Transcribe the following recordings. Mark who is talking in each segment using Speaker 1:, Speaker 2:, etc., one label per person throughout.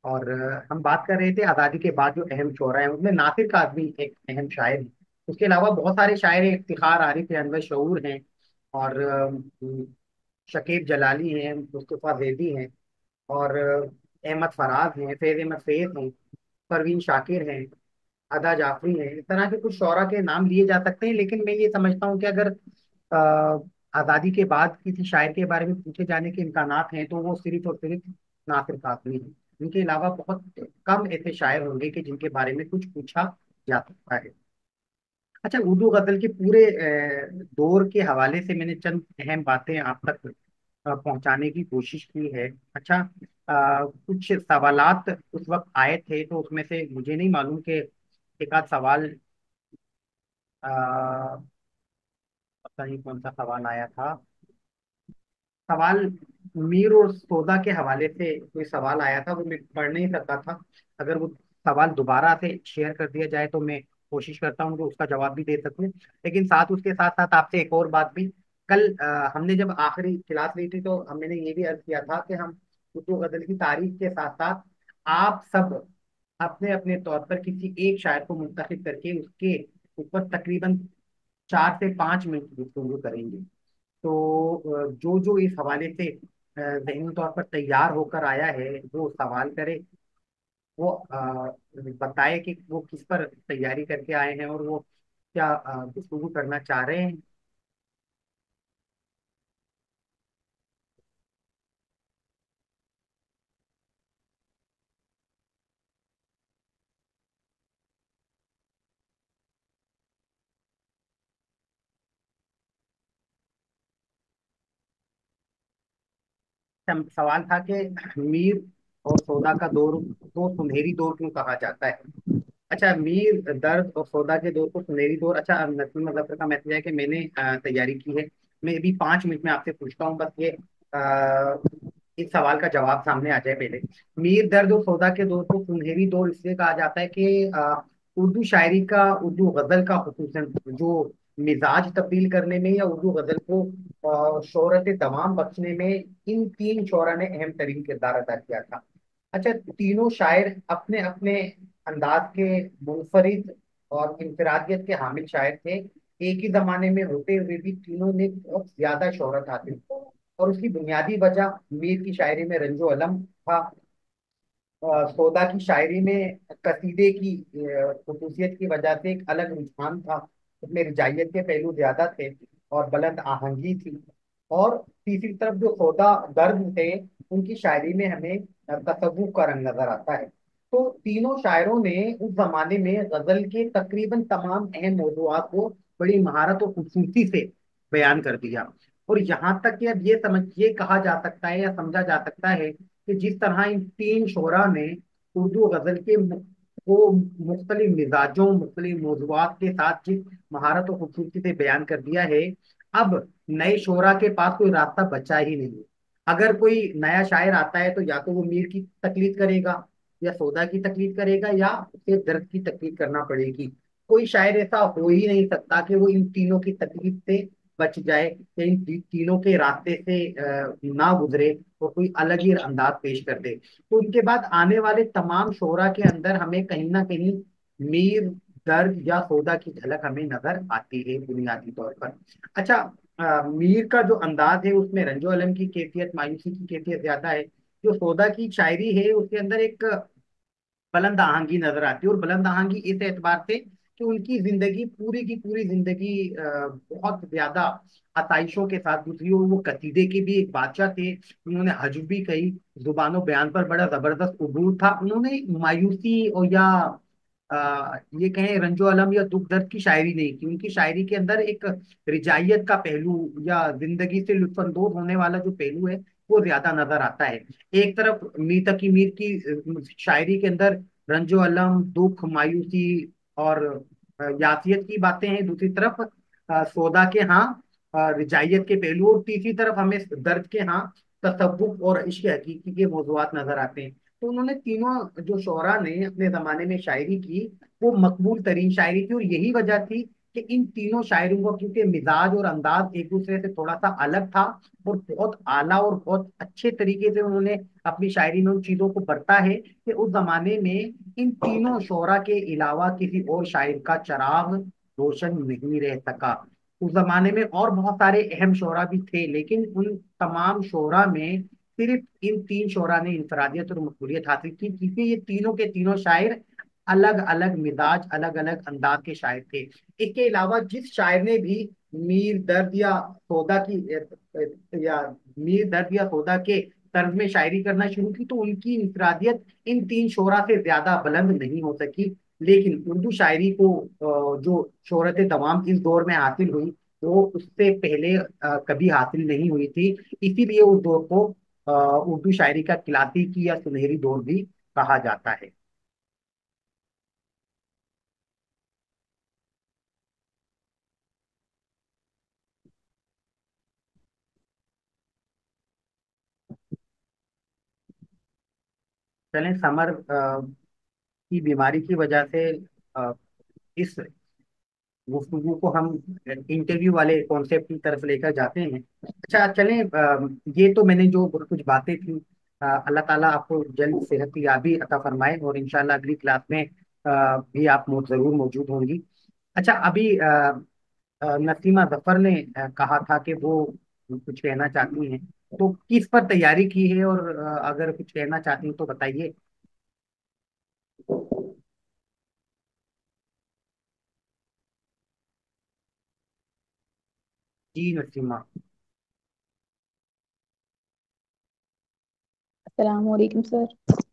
Speaker 1: और हम बात कर रहे थे आज़ादी के बाद जो अहम शोरा है उनमें नासिर काज़मी एक अहम शायर है। उसके अलावा बहुत सारे शायर हैं, इफ्तिखार आरिफ हैं, अनवर शऊर हैं, और शकीब जलाली हैं, मुस्तफ़ा जैदी हैं, और अहमद फराज हैं, फैज़ अहमद फैज़ हैं, परवीन शाकिर हैं, अदा जाफरी हैं। इस तरह के कुछ शौरा के नाम लिए जा सकते हैं, लेकिन मैं ये समझता हूँ कि अगर आज़ादी के बाद किसी शायर के बारे में पूछे जाने के इम्कानात हैं तो वो सिर्फ और सिर्फ नासिर कासमी हैं। इनके अलावा बहुत कम ऐसे शायर होंगे कि जिनके बारे में कुछ पूछा जा सकता है। अच्छा, उर्दू गजल के पूरे दौर के हवाले से मैंने चंद अहम बातें आप तक पहुंचाने की कोशिश की है। अच्छा, कुछ सवालात उस वक्त आए थे तो उसमें से मुझे नहीं मालूम कि एक आध सवाल, आ, पता नहीं कौन सा सवाल आया था। सवाल मीर और सौदा के हवाले से कोई सवाल आया था, वो मैं पढ़ नहीं सकता था। अगर वो सवाल दोबारा से शेयर कर दिया जाए तो मैं कोशिश करता हूँ कि उसका जवाब भी दे सकूं। लेकिन साथ उसके साथ साथ आपसे एक और बात भी। कल हमने जब आखिरी क्लास ली थी तो मैंने ये भी अर्ज किया था कि हम उर्दू गजल की तारीफ के साथ साथ आप सब अपने अपने तौर पर किसी एक शायर को मुंतखब करके उसके ऊपर तकरीबन 4 से 5 मिनट गुफ्तगू करेंगे। तो जो जो इस हवाले से ज़हनी तौर पर तैयार होकर आया है वो सवाल करे, वो बताए कि वो किस पर तैयारी करके आए हैं और वो क्या गुफ्तगू करना चाह रहे हैं। सवाल था कि मीर और सौदा का दौर को सुनहरी दौर क्यों कहा जाता है। अच्छा, मीर दर्द और सौदा के दौर को सुनहरी दौर। अच्छा, नसीम मुजफ्फर का मैसेज है कि मैंने तैयारी की है। मैं अभी 5 मिनट में आपसे पूछता हूँ, बस ये इस सवाल का जवाब सामने आ जाए पहले। मीर दर्द और सौदा के दौर को सुनहरी दौर इसलिए कहा जाता है कि उर्दू शायरी का, उर्दू गजल का खुसूसन जो मिजाज तब्दील करने में या उर्दू गजल को शोहरत तमाम बख्शने में इन तीन शोरा ने अहम तरीन किरदार अदा किया था। अच्छा, तीनों शायर अपने अपने अंदाज के मुनफरिद और इंफरादियत के हामिल शायर थे। एक ही जमाने में होते हुए भी तीनों ने बहुत ज्यादा शोहरत हासिल की, और उसकी बुनियादी वजह मीर की शायरी में रंजो अलम था, सौदा की शायरी में कसीदे की खसूसियत की वजह से एक अलग रुझान था, उसमें रिजायत के पहलू ज्यादा थे और बुलंद आहंगी थी। और तीसरी तरफ जो सौदा दर्द थे, उनकी शायरी में हमें तसव्वुफ का रंग नजर आता है। तो तीनों शायरों ने उस जमाने में गजल के तकरीबन तमाम अहम मौज़ूआत को बड़ी महारत और खूबसूरती से बयान कर दिया। और यहाँ तक कि अब ये कहा जा सकता है या समझा जा सकता है कि जिस तरह इन तीन शोरा ने उर्दू गजल के को मुख्तलिफ मिजाजों, मुख्तलिफ मौज़ूआत के साथ जिस महारत और खूबसूरती से बयान कर दिया है, अब नए शोरा के पास कोई रास्ता बचा ही नहीं है। अगर कोई नया शायर आता है तो या तो वो मीर की तकलीद करेगा, या सौदा की तकलीद करेगा, या उसे दर्द की तकलीद करना पड़ेगी। कोई शायर ऐसा हो ही नहीं सकता कि वो इन तीनों की तकलीफ से बच जाए या इन तीनों के रास्ते से ना गुजरे और कोई अलग ही अंदाज पेश कर दे। तो उनके बाद आने वाले तमाम शोरा के अंदर हमें कहीं ना कहीं मीर, दर्द या सौदा की झलक हमें नजर आती है बुनियादी तौर पर। अच्छा, मीर का जो अंदाज है उसमें रंजो अलम की कैफियत, मायूसी की कैफियत ज्यादा है। जो सौदा की शायरी है उसके अंदर एक बुलंद आहंगी नजर आती है, और बुलंद आहंगी इस एतबार से कि उनकी जिंदगी पूरी की पूरी जिंदगी बहुत ज्यादा आसाइशों के साथ गुजरी, और वो कसीदे के भी एक बादशाह थे। उन्होंने हज भी कही, जुबानो बयान पर बड़ा जबरदस्त उबूर था। उन्होंने मायूसी और या ये कहें रंजो अलम या दुख दर्द की शायरी नहीं की। उनकी शायरी के अंदर एक रिजायत का पहलू या जिंदगी से लुत्फानंदोज होने वाला जो पहलू है वो ज्यादा नजर आता है। एक तरफ मीर तकी मीर की शायरी के अंदर रंजो अलम, दुख, मायूसी और यासियत की बातें हैं। दूसरी तरफ सौदा के यहाँ रिजायत के पहलू, और तीसरी तरफ हमें दर्द के यहाँ तसव्वुफ और इश्क हकीकी के मौज़ूआत नजर आते हैं। तो उन्होंने तीनों जो शोरा ने अपने जमाने में शायरी की वो मकबूल तरीन शायरी थी, और यही वजह थी कि इन तीनों शायरों का क्योंकि मिजाज और अंदाज एक दूसरे से थोड़ा सा अलग था, और बहुत आला और बहुत अच्छे तरीके से उन्होंने अपनी शायरी में उन चीजों को बरता है कि उस जमाने में इन तीनों शोरा के अलावा किसी और शायर का चिराग रोशन नहीं रह सका। उस जमाने में और बहुत सारे अहम शोरा भी थे, लेकिन उन तमाम शोरा में सिर्फ इन तीन शोरा ने इंफरादियत और मकबूलियत हासिल की, क्योंकि ये तीनों के तीनों शायर अलग अलग मिजाज, अलग अलग अंदाज के शायर थे। इसके अलावा जिस शायर ने भी मीर दर्द या सौदा की या मीर दर्द या सौदा के तर्ज में शायरी करना शुरू की, तो उनकी इंफरादियत इन तीन शोरा से ज्यादा बुलंद नहीं हो सकी। लेकिन उर्दू शायरी को जो शोहरत तमाम इस दौर में हासिल हुई, वो उससे पहले कभी हासिल नहीं हुई थी। इसीलिए उस दौर को उर्दू शायरी का क्लासिकी या सुनहरी दौर भी कहा जाता है। चलें, समर की बीमारी की वजह से इस गुफ्तगू को हम इंटरव्यू वाले कॉन्सेप्ट की तरफ लेकर जाते हैं। अच्छा चलें, ये तो मैंने जो कुछ बातें थी, अल्लाह ताला आपको जल्द सेहत याबी अता फरमाए, और इंशाल्लाह अगली क्लास में भी आप जरूर मौजूद होंगी। अच्छा, अभी नसीमा जफर ने कहा था कि वो कुछ कहना चाहती हैं, तो किस पर तैयारी की है, और अगर कुछ कहना चाहती हैं तो बताइए। जी नसीमा।
Speaker 2: अस्सलाम वालेकुम सर।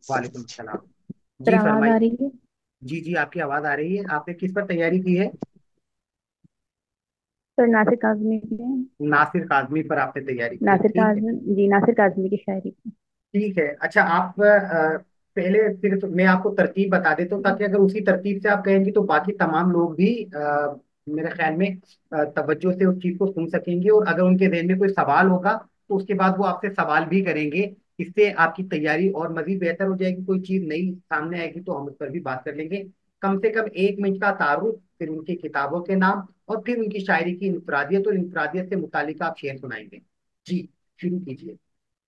Speaker 1: वालेकुम सलाम।
Speaker 2: सर
Speaker 1: जी
Speaker 2: आवाज आ
Speaker 1: फरमाइए।
Speaker 2: रही है?
Speaker 1: जी जी, आपकी आवाज आ रही है। आपने किस पर तैयारी की है?
Speaker 2: सर नासिर काजमी की है।
Speaker 1: नासिर काजमी पर आपने तैयारी की है,
Speaker 2: नासिर
Speaker 1: ठीक है।
Speaker 2: काजमी, जी नासिर काजमी की शायरी की।
Speaker 1: ठीक है, अच्छा आप पहले सिर्फ मैं आपको तरतीब बता देता हूँ, ताकि अगर उसी तरतीब से आप कहेंगे तो बाकी तमाम लोग भी मेरे ख्याल में तवज्जो से उस चीज को सुन सकेंगे, और अगर उनके जहन में कोई सवाल होगा तो उसके बाद वो आपसे सवाल भी करेंगे। इससे आपकी तैयारी और मजीद बेहतर हो जाएगी। कोई चीज नई सामने आएगी तो हम उस पर भी बात कर लेंगे। कम से कम 1 मिनट का तारुफ, फिर उनकी किताबों के नाम, और फिर उनकी शायरी की इंफरादियत और इंफरादियत से मुतालिक आप शेर सुनाएंगे। जी, शुरू कीजिए।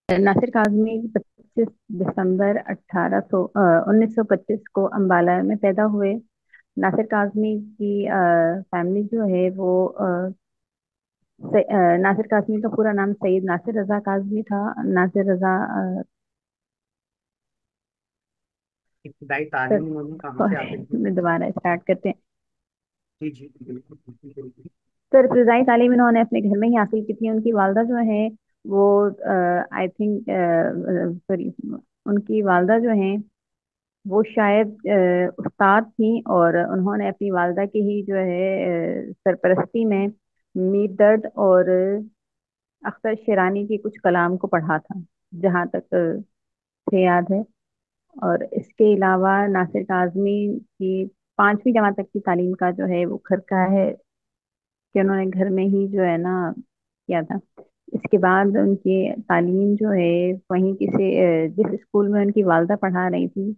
Speaker 2: नासिर काजमी 25 दिसंबर 1925 को अम्बाला में पैदा हुए। नासिर काजमी की फैमिली जो है वो नासिर काजमी का पूरा नाम सैयद नासिर रजा काजमी था। नासिर रजा
Speaker 1: इब्तदाई
Speaker 2: सर,
Speaker 1: तालीम उन्होंने कहाँ से हासिल की?
Speaker 2: मैं दोबारा स्टार्ट करते हैं।
Speaker 1: जी जी बिल्कुल बिल्कुल बिल्कुल।
Speaker 2: सर इब्तदाई तालीम इन्होंने अपने घर में ही हासिल की थी। उनकी वालदा जो है वो आई थिंक सॉरी, उनकी वालदा जो है वो शायद उस्ताद थी, और उन्होंने अपनी वालदा की ही जो है सरपरस्ती में मीर दर्द और अख्तर शेरानी के कुछ कलाम को पढ़ा था, जहाँ तक से याद है। और इसके अलावा नासिर काजमी की 5वीं जमात तक की तालीम का जो है वो घर का है कि उन्होंने घर में ही जो है ना किया था। इसके बाद उनकी तालीम जो है वहीं किसी जिस स्कूल में उनकी वालदा पढ़ा रही थी।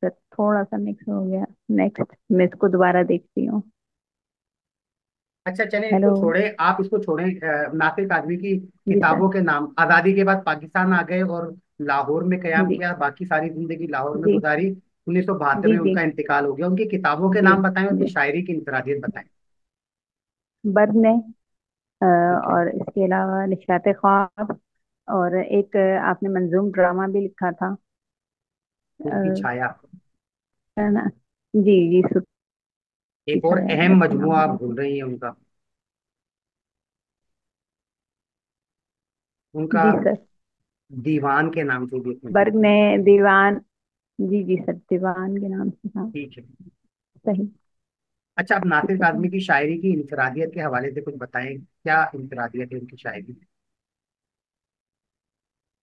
Speaker 2: तो थोड़ा सा मिक्स हो गया। नेक्स्ट मैं इसको दोबारा देखती हूँ।
Speaker 1: अच्छा चलें, इसको
Speaker 2: हेलो।
Speaker 1: छोड़े, आप इसको छोड़ें। नासिर काजमी की
Speaker 2: जी सर।
Speaker 1: किताबों के नाम, आज़ादी के बाद पाकिस्तान आ गए और लाहौर में कयाम
Speaker 2: जी
Speaker 1: किया, बाकी सारी जिंदगी लाहौर में
Speaker 2: जी
Speaker 1: गुजारी। 1972
Speaker 2: जी
Speaker 1: में
Speaker 2: जी
Speaker 1: उनका इंतकाल हो गया। उनकी किताबों के
Speaker 2: जी
Speaker 1: नाम बताएं, उनकी
Speaker 2: जी।
Speaker 1: शायरी की इंफरादियत बताएं।
Speaker 2: बर्द ने
Speaker 1: ठीक है।
Speaker 2: और इसके अलावा निशात ख्वाब, और एक आपने मंजूम ड्रामा भी लिखा था।
Speaker 1: धूप की
Speaker 2: अ,
Speaker 1: छाया।
Speaker 2: है ना? जी जी, सुर्खी
Speaker 1: एक और
Speaker 2: छाया
Speaker 1: अहम
Speaker 2: ऐसे नाम
Speaker 1: मजमुआ आप
Speaker 2: है।
Speaker 1: भूल रही हैं उनका। उनका
Speaker 2: जी सर।
Speaker 1: दीवान के नाम से भी एक
Speaker 2: बर्ग
Speaker 1: मजमूआ है।
Speaker 2: ने दीवान, जी जी सर, दीवान के नाम से था।
Speaker 1: ठीक है।
Speaker 2: सही।
Speaker 1: अच्छा, अब
Speaker 2: ठीक
Speaker 1: नासिर
Speaker 2: है सर।
Speaker 1: काज़मी की शायरी की इंफरादियत के हवाले से कुछ बताएं, क्या इंफरादियत है उनकी शायरी?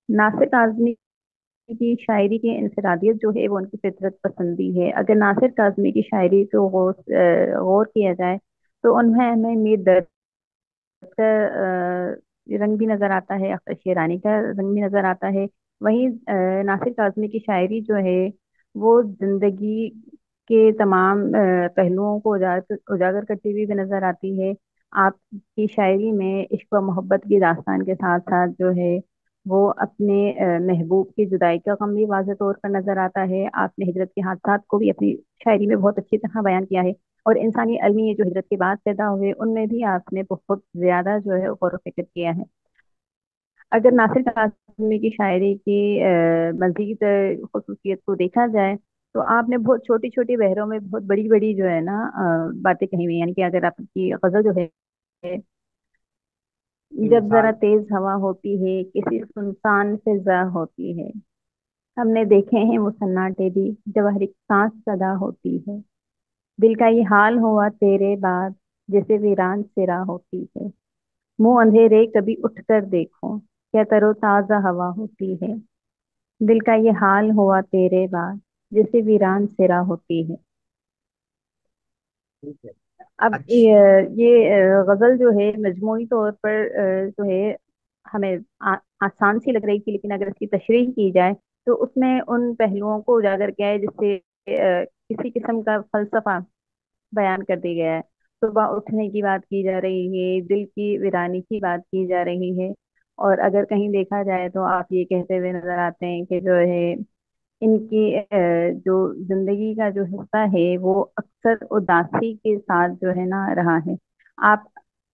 Speaker 2: नासिर काज़मी की शायरी की इंफरादियत जो है वो उनकी फितरत पसंदी है। अगर नासिर काज़मी की शायरी को गौर किया जाए तो उनमें हमें मीर दर्द का रंग भी नजर आता है, अख्तर शेरानी का रंग भी नजर आता है। वहीं नासिर काज़मी की शायरी जो है वो जिंदगी के तमाम पहलुओं को उजागर उजागर करती हुई भी नजर आती है। आपकी शायरी में इश्क व मोहब्बत की दास्तान के साथ साथ जो है वो अपने महबूब की जुदाई का गम भी वाज़ेह तौर पर नजर आता है। आपने हिजरत के हादसात को भी अपनी शायरी में बहुत अच्छी तरह बयान किया है। और इंसानी अलमी जो हिजरत के बाद पैदा हुए उनमें भी आपने बहुत ज्यादा जो है गौर व फिक्र किया है। अगर नासिर काज़मी की शायरी की मजीद खूबसूरत को देखा जाए तो आपने बहुत छोटी छोटी बहरों में बहुत बड़ी बड़ी जो है ना बातें कही हुई, यानी कि अगर आपकी गजल जो है, जब जरा
Speaker 1: मिसाल।
Speaker 2: तेज हवा होती है किसी सुनसान फिजा होती है, हमने देखे हैं वो सन्नाटे भी जब हर एक सांस सदा होती है। दिल का ये हाल हुआ तेरे बाद जैसे वीरान सिरा होती है। मुंह अंधेरे कभी उठकर देखो क्या तरोताजा हवा होती है। दिल का ये हाल हुआ तेरे बाद जैसे वीरान सिरा होती है।
Speaker 1: ठीक है।
Speaker 2: अब
Speaker 1: अच्छा।
Speaker 2: गजल जो है मजमूई तौर पर जो है हमें आसान सी लग रही थी, लेकिन अगर इसकी तशरीह की जाए तो उसमें उन पहलुओं को उजागर किया है जिससे किसी किस्म का फलसफा बयान कर दिया गया है। सुबह उठने की बात की जा रही है, दिल की वीरानी की बात की जा रही है। और अगर कहीं देखा जाए तो आप ये कहते हुए नजर आते हैं कि जो है इनकी जो जिंदगी का जो हिस्सा है वो अक्सर उदासी के साथ जो है ना रहा है। आप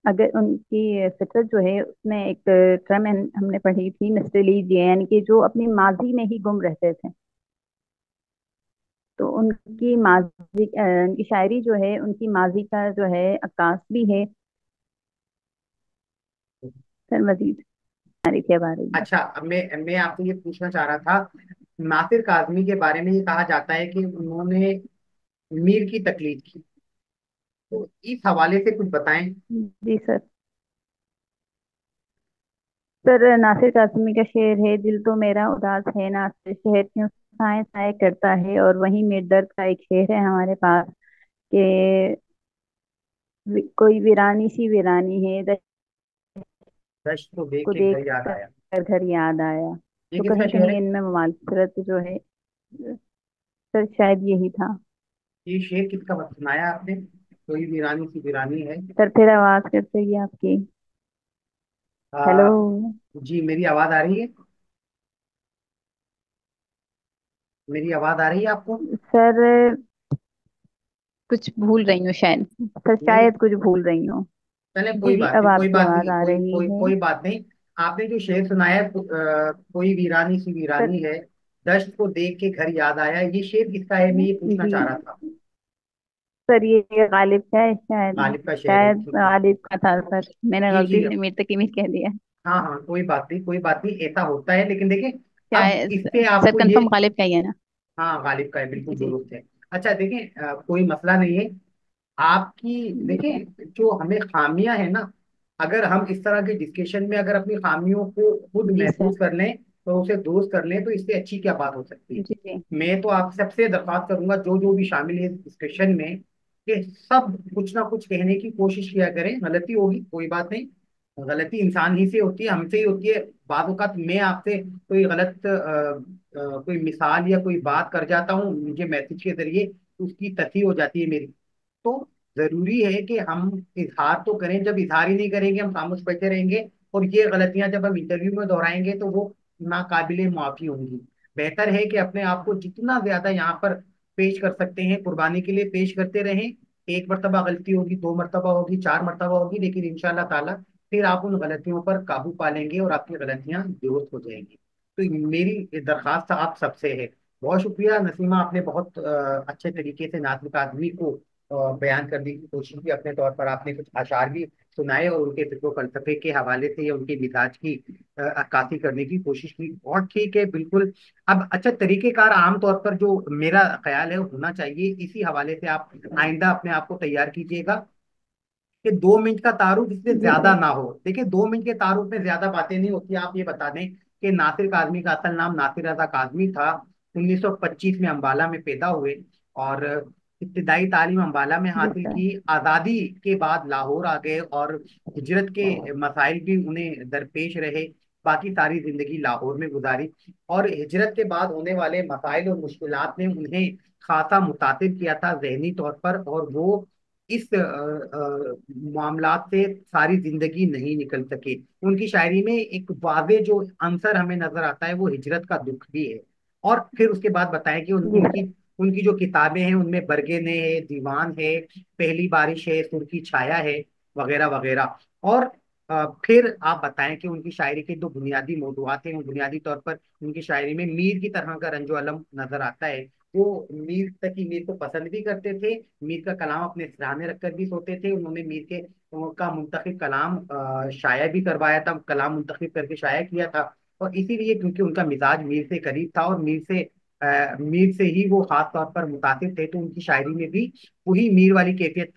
Speaker 2: अगर उनकी फितरत जो है उसमें एक टर्म हमने पढ़ी थी नस्टैल्जिया, यानी कि जो अपनी माजी में ही गुम रहते थे। तो उनकी उनकी शायरी जो है उनकी माजी का जो है अक्कास भी है। सर मजीद हमारी थी अब आ रही है।
Speaker 1: अच्छा, अब मैं आपसे ये पूछना चाह रहा था, नासिर काजमी के बारे में ये कहा जाता है कि उन्होंने मीर की तकलीफ की, तो इस हवाले से कुछ बताएं।
Speaker 2: जी सर। सर नासिर कासमी का शेर है, दिल तो मेरा उदास है नासिर शहर क्यों साए साए करता है। और वहीं मेरे दर्द का एक शेर है हमारे पास कि कोई वीरानी सी वीरानी है दश्त
Speaker 1: दश्त को देख
Speaker 2: को
Speaker 1: के
Speaker 2: देख
Speaker 1: घर याद आया।
Speaker 2: कर घर याद आया।
Speaker 1: ये
Speaker 2: तो
Speaker 1: किसका
Speaker 2: कहीं
Speaker 1: शेर
Speaker 2: कहीं
Speaker 1: है?
Speaker 2: इनमें मुमालसरत जो है, सर शायद यही था।
Speaker 1: ये शेर किसका सुनाया आपने? कोई वीरानी सी वीरानी है।
Speaker 2: सर फिर आवाज कर चाहिए आपकी। हेलो।
Speaker 1: आ, जी, मेरी आवाज आ रही है? मेरी आवाज आ रही है आपको?
Speaker 2: सर कुछ भूल रही हूँ शायद। सर
Speaker 1: नहीं,
Speaker 2: शायद कुछ भूल रही हूँ।
Speaker 1: चले
Speaker 2: जी
Speaker 1: कोई
Speaker 2: जी
Speaker 1: बात
Speaker 2: अब
Speaker 1: नहीं, कोई
Speaker 2: आपकी
Speaker 1: बात
Speaker 2: आवाज
Speaker 1: नहीं,
Speaker 2: आ
Speaker 1: कोई
Speaker 2: रही
Speaker 1: कोई
Speaker 2: है।
Speaker 1: कोई बात नहीं। आपने जो शेर सुनाया है, कोई वीरानी सी
Speaker 2: सर
Speaker 1: वीरानी है, दश्त को देख के घर याद आया, ये शेर किसका है, मैं ये पूछना
Speaker 2: जी
Speaker 1: चाह रहा था।
Speaker 2: सर ये गालिब का है शायद।
Speaker 1: गालिब का शेर है,
Speaker 2: शायद
Speaker 1: ठीक है।
Speaker 2: गालिब का था सर, मैंने
Speaker 1: जी जी।
Speaker 2: गलती से मीर तक मीर कह दिया।
Speaker 1: हाँ हाँ, कोई बात नहीं, कोई बात नहीं, ऐसा होता है, लेकिन देखिए, अब
Speaker 2: शायद
Speaker 1: इससे
Speaker 2: सर
Speaker 1: आपको ये,
Speaker 2: कंफर्म गालिब का ही है ना।
Speaker 1: हाँ, गालिब का है, बिल्कुल
Speaker 2: जी जी
Speaker 1: दुरुस्त है। अच्छा देखिए, कोई मसला नहीं है। आपकी
Speaker 2: जी सर।
Speaker 1: देखिए, जो हमें खामियां है ना, अगर हम इस तरह के डिस्कशन में अगर अपनी खामियों को खुद
Speaker 2: जी सर।
Speaker 1: महसूस कर लें तो उसे दुरुस्त कर लें, तो इससे अच्छी क्या बात हो सकती है।
Speaker 2: जी जी
Speaker 1: मैं तो आप सबसे दरख्वास्त करूंगा, जो जो भी शामिल है इस डिस्कशन में, कि सब कुछ ना कुछ कहने की कोशिश किया करें। गलती होगी, कोई बात नहीं, गलती इंसान ही से होती है, हमसे ही होती है। बात औक़ात मैं आपसे कोई गलत कोई मिसाल या कोई बात कर जाता हूँ मुझे मैसेज के जरिए, तो उसकी तथी हो जाती है मेरी। तो जरूरी है कि हम इजहार तो करें, जब इजहार ही नहीं करेंगे, हम खामोश बैठे रहेंगे, और ये गलतियां जब हम इंटरव्यू में दोहराएंगे तो वो नाकाबिले माफी होंगी। बेहतर है कि अपने आप को जितना ज्यादा यहाँ पर पेश कर सकते हैं, कुर्बानी के लिए पेश करते रहें। एक मरतबा गलती होगी, दो मरतबा होगी, चार मरतबा होगी, लेकिन इंशाल्लाह ताला फिर आप उन गलतियों पर काबू पा लेंगे और आपकी गलतियां दुरुस्त हो जाएंगी। तो मेरी दरखास्त आप सबसे है। बहुत शुक्रिया नसीमा, आपने बहुत अच्छे तरीके से नाज़िम आदमी को बयान करने की कोशिश की। अपने तौर पर आपने कुछ अशार भी सुनाए और उनके फिक्र फलसफे के हवाले से या उनके मिजाज की अक्कासी करने की कोशिश की। और ठीक है, बिल्कुल। अब अच्छा, तरीकेकार आम तौर पर जो मेरा ख्याल है वो होना चाहिए, इसी हवाले से आप आइंदा अपने आप को तैयार कीजिएगा कि 2 मिनट का तारुफ इससे
Speaker 2: जी
Speaker 1: ज्यादा
Speaker 2: सर।
Speaker 1: ना हो। देखिए, 2 मिनट के तारुफ में ज्यादा बातें नहीं होती। आप ये बता दें कि नासिर काजमी का असल नाम नासिर रजा काजमी था। 1925 में अम्बाला में पैदा हुए और इब्तदाई तालीम अम्बाला में
Speaker 2: जी
Speaker 1: हासिल
Speaker 2: सर।
Speaker 1: की। आज़ादी के बाद लाहौर आ गए और हिजरत के मसाइल भी उन्हें दरपेश रहे। बाकी सारी जिंदगी लाहौर में गुजारी। और हिजरत के बाद होने वाले मसाइल और मुश्किलात ने उन्हें खासा मुतासिर किया था जहनी तौर पर, और वो इस मामलात से सारी जिंदगी नहीं निकल सके। उनकी शायरी में एक वाज़े जो आंसर हमें नजर आता है वो हिजरत का दुख भी है। और फिर उसके बाद बताएं कि
Speaker 2: जी सर।
Speaker 1: उनकी उनकी जो किताबें हैं उनमें बरगेने है, दीवान है, पहली बारिश है, सुर्खी छाया है, वगैरह वगैरह। और फिर आप बताएं कि उनकी शायरी के दो बुनियादी मौदूआत हैं। वो बुनियादी तौर पर उनकी शायरी में मीर की तरह का रंजो अलम नजर आता है। वो मीर तक ही मीर को पसंद भी करते थे, मीर का कलाम अपने सिरहाने रखकर भी सोते थे। उन्होंने मीर के का मुंतखब कलाम शाया भी करवाया था, कलाम मुंतखब करके शाया किया था। और इसीलिए क्योंकि उनका मिजाज मीर से करीब था और मीर से ही वो खास तौर पर मुतासिर थे, तो उनकी शायरी में भी वही मीर वाली कैफियत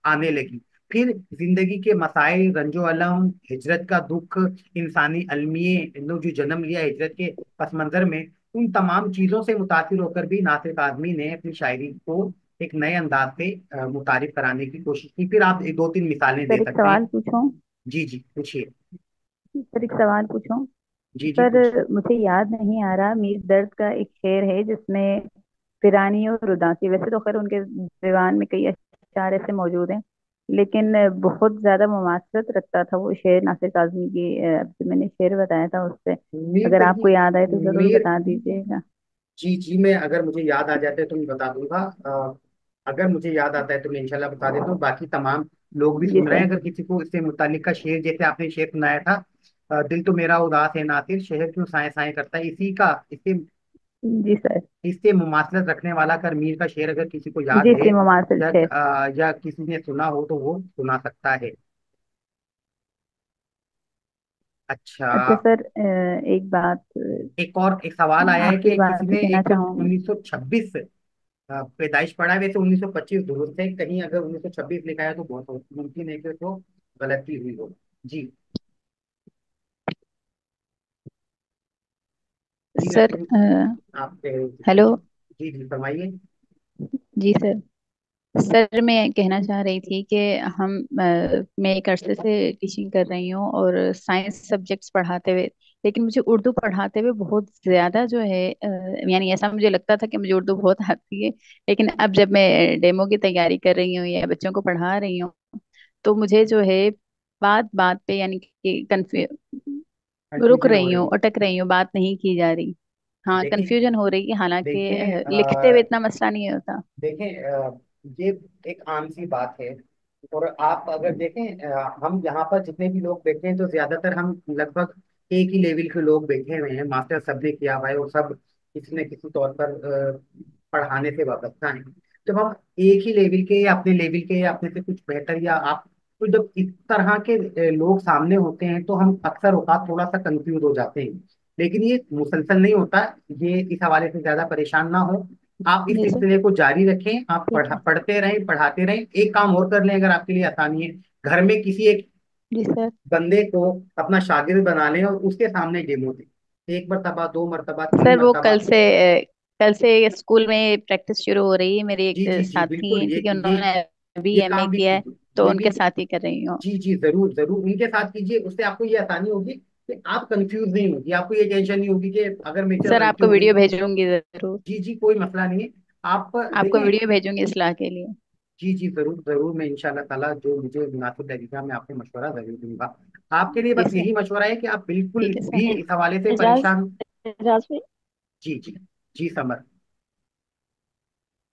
Speaker 1: आने लगी। फिर जिंदगी के मसाइल, रंजो अलम, हिजरत का दुख, इंसानी अलमिये ने जो जन्म लिया हिजरत के पस मंजर में, उन तमाम चीजों से मुतासिर होकर भी नासिर काज़मी ने अपनी शायरी को एक नए अंदाज से मुतारिफ कराने की कोशिश की। फिर आप एक दो तीन मिसालें दे
Speaker 2: सर एक
Speaker 1: सकते हैं।
Speaker 2: सवाल पूछूं?
Speaker 1: जी जी पूछिए।
Speaker 2: सर एक सवाल पूछूं?
Speaker 1: जी जी पूछिए।
Speaker 2: सर मुझे याद नहीं आ रहा, मीर दर्द का एक शेर है जिसमें पिरानी और उदासी, वैसे तो खैर उनके दीवान में कई अशआर ऐसे मौजूद हैं, लेकिन बहुत ज्यादा मुमासरत रखता था वो शेर नासिर काज़मी की। जो मैंने शेर बताया था उससे,
Speaker 1: मीर
Speaker 2: अगर
Speaker 1: तकी
Speaker 2: आपको याद आए तो जरूर
Speaker 1: मीर
Speaker 2: बता दीजिएगा।
Speaker 1: जी जी, मैं अगर मुझे याद आ जाता है तो मैं बता दूंगा। अगर मुझे याद आता है तो मैं इंशाल्लाह बता देता हूँ। बाकी तमाम लोग भी
Speaker 2: जी
Speaker 1: सुन रहे
Speaker 2: सर।
Speaker 1: हैं, अगर किसी को इससे मुतालिक का शेर, जैसे आपने शेर सुनाया था, दिल तो मेरा उदास है नासिर, शहर क्यों साए साए करता है, इसी का इससे
Speaker 2: जी सर।
Speaker 1: इससे मुमासलत रखने वाला कर मीर का शेर अगर किसी को याद
Speaker 2: जी
Speaker 1: है
Speaker 2: सी मुमासिल शेर।
Speaker 1: या किसी ने सुना हो तो वो सुना सकता है। अच्छा।
Speaker 2: अच्छा सर, एक बात,
Speaker 1: एक और एक सवाल आया है
Speaker 2: आखिरी
Speaker 1: कि किसी
Speaker 2: बात
Speaker 1: ने
Speaker 2: कहना
Speaker 1: एक
Speaker 2: चाहूंगी।
Speaker 1: 1926 पैदाइश पढ़ा है, वैसे 1925 दुरुस्त है, कहीं अगर 1926 लिखा है तो बहुत मुमकिन है कि तो गलती हुई हो। जी जी मैं
Speaker 2: सर
Speaker 1: आप
Speaker 2: हेलो।
Speaker 1: पूछिए। जी जी फरमाइए।
Speaker 2: जी सर। सर मैं कहना चाह रही थी कि मैं एक अरसे से टीचिंग कर रही हूँ और साइंस सब्जेक्ट्स पढ़ाते हुए, लेकिन मुझे उर्दू पढ़ाते हुए बहुत ज्यादा जो है यानी ऐसा मुझे लगता था कि मुझे उर्दू बहुत आती है, लेकिन अब जब मैं डेमो की तैयारी कर रही हूँ या बच्चों को पढ़ा रही हूँ, तो मुझे जो है बात बात पे यानी कि रुक
Speaker 1: कंफ्यूजन हो
Speaker 2: रही हूँ,
Speaker 1: रही।
Speaker 2: अटक रही हूँ, बात नहीं की जा रही। हाँ,
Speaker 1: देखें
Speaker 2: कंफ्यूजन हो रही है, हालांकि
Speaker 1: देखें
Speaker 2: लिखते हुए इतना मसला नहीं होता।
Speaker 1: देखें ये एक आम सी बात है। और आप अगर देखें हम यहाँ पर जितने भी लोग बैठे हैं तो ज्यादातर हम लगभग एक ही लेवल के लोग बैठे हुए हैं, मास्टर सबने किया हुआ है और सब किसी न किसी तौर पर पढ़ाने से वाबस्ता हैं। जब हम एक ही लेवल के या अपने लेवल के या अपने से कुछ बेहतर या आप, तो जब इस तरह के लोग सामने होते हैं तो हम अक्सर औकात थोड़ा सा कंफ्यूज हो जाते हैं। लेकिन ये मुसलसल नहीं होता, ये इस हवाले से ज्यादा परेशान ना हो। आप इस
Speaker 2: जी सर।
Speaker 1: सिलसिले को जारी रखें, आप
Speaker 2: ठीक है।
Speaker 1: पढ़ते रहें, पढ़ाते रहें। एक काम और कर लें अगर आपके लिए आसानी है, घर में किसी एक
Speaker 2: जी सर।
Speaker 1: बंदे को अपना शागिर्द बना लें और उसके सामने डेमो दें, एक मरतबा, दो मरतबा, तीन
Speaker 2: सर वो
Speaker 1: मरतबा।
Speaker 2: कल से स्कूल में प्रैक्टिस शुरू हो रही है। मेरे एक
Speaker 1: जी जी जी
Speaker 2: साथी
Speaker 1: बिल्कुल,
Speaker 2: हैं, ठीक है, उन्होंने अभी
Speaker 1: ये
Speaker 2: एमए
Speaker 1: काम भी
Speaker 2: किया है,
Speaker 1: कीजिए,
Speaker 2: तो
Speaker 1: ये भी।
Speaker 2: उनके साथ ही कर रही हूँ।
Speaker 1: जी जी जरूर जरूर उनके साथ कीजिए, उससे आपको ये आसानी होगी कि आप कंफ्यूज नहीं होगी, आपको ये टेंशन नहीं होगी कि अगर मेरे से
Speaker 2: सर
Speaker 1: गलती
Speaker 2: आपको
Speaker 1: हो गई
Speaker 2: वीडियो
Speaker 1: तो।
Speaker 2: भेजूंगी जरूर।
Speaker 1: जी जी कोई मसला नहीं है। आप
Speaker 2: आपको
Speaker 1: देखें।
Speaker 2: वीडियो भेजूंगी इस्लाह के लिए।
Speaker 1: जी जी जरूर जरूर, मैं इंशाल्लाह ताला जो मुझे मुनासिब लगेगा मैं आपको मशवरा जरूर दूंगा। आपके लिए
Speaker 2: जी
Speaker 1: बस
Speaker 2: सर।
Speaker 1: यही मशवरा है कि आप बिल्कुल
Speaker 2: ठीक है
Speaker 1: भी
Speaker 2: सर।
Speaker 1: इस हवाले से
Speaker 3: एजाज
Speaker 1: परेशान।
Speaker 3: एजाज भाई,
Speaker 1: जी जी जी समर।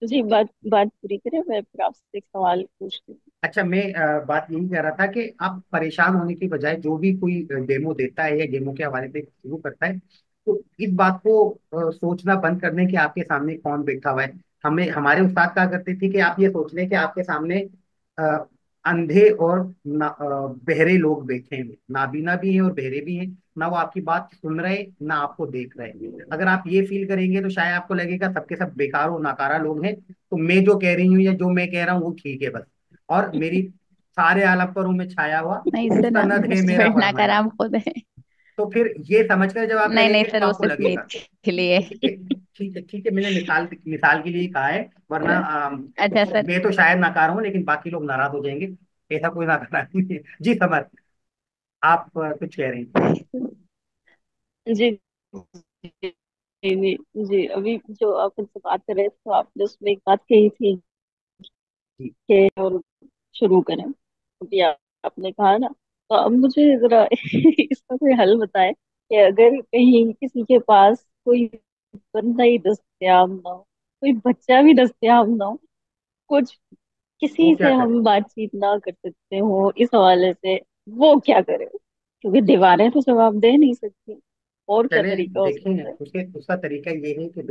Speaker 3: तुझे बात बात पूरी करे, मैं फिर आपसे एक सवाल पूछती हूँ।
Speaker 1: अच्छा, मैं बात यही कह रहा था कि आप परेशान होने की बजाय जो भी कोई डेमो देता है या डेमो के हवाले से शुरू करता है, तो इस बात को सोचना बंद करने कि आपके सामने कौन बैठा हुआ है। हमें हमारे उस्ताद कहा करते थे कि आप ये सोच लें कि आपके सामने अ, अंधे और बहरे लोग बैठे हैं, नाबीना भी हैं और बहरे भी हैं, ना वो आपकी बात सुन रहे ना आपको देख रहे। अगर आप ये फील करेंगे तो शायद आपको लगेगा सबके सब बेकार और नाकारा लोग हैं, तो मैं जो कह रही हूँ या जो मैं कह रहा हूँ वो ठीक है बस, और मेरी सारे आलम पर हूं मैं छाया हुआ,
Speaker 2: नहीं सर,
Speaker 1: मुस्तनद है मेरा
Speaker 2: सर
Speaker 1: फरमाया।
Speaker 2: नाकाराम खुद है।
Speaker 1: तो फिर ये समझकर जब आप
Speaker 2: नहीं नहीं
Speaker 1: कहेंगे तो
Speaker 2: सर, वो
Speaker 1: आपको
Speaker 2: सिर्फ
Speaker 1: लगेगा।
Speaker 2: मीत के लिए।
Speaker 1: ठीक है ठीक है ठीक है, मैंने मिसाल मिसाल के लिए कहा है, वरना
Speaker 2: अच्छा सर।
Speaker 1: मैं तो शायद नाकार हूँ लेकिन बाकी लोग नाराज हो जाएंगे। ऐसा कोई नाकारा नहीं है। जी समर, आप कुछ कह रहे हैं।
Speaker 3: जी जी जी जी। अभी जो आप मुझसे बात कर रहे थे, तो आपने उसमें एक बात कही थी
Speaker 1: जी।
Speaker 3: कि और शुरू करें। अभी आपने कहा ना, तो अब मुझे जरा इसका कोई हल बताएं कि अगर कहीं किसी के पास कोई बंदा ही दस्तयाब ना हो, कोई बच्चा भी दस्तयाब ना हो, कुछ
Speaker 1: वो
Speaker 3: किसी
Speaker 1: क्या
Speaker 3: से
Speaker 1: करे?
Speaker 3: हम बातचीत ना कर सकते हो इस हवाले से, वो क्या करे? क्योंकि दीवारें तो जवाब दे नहीं सकती, और क्या
Speaker 1: चले
Speaker 3: तरीका हो
Speaker 1: देखेंगे
Speaker 3: सकता है?
Speaker 1: उसके, उसका तरीका ये है कि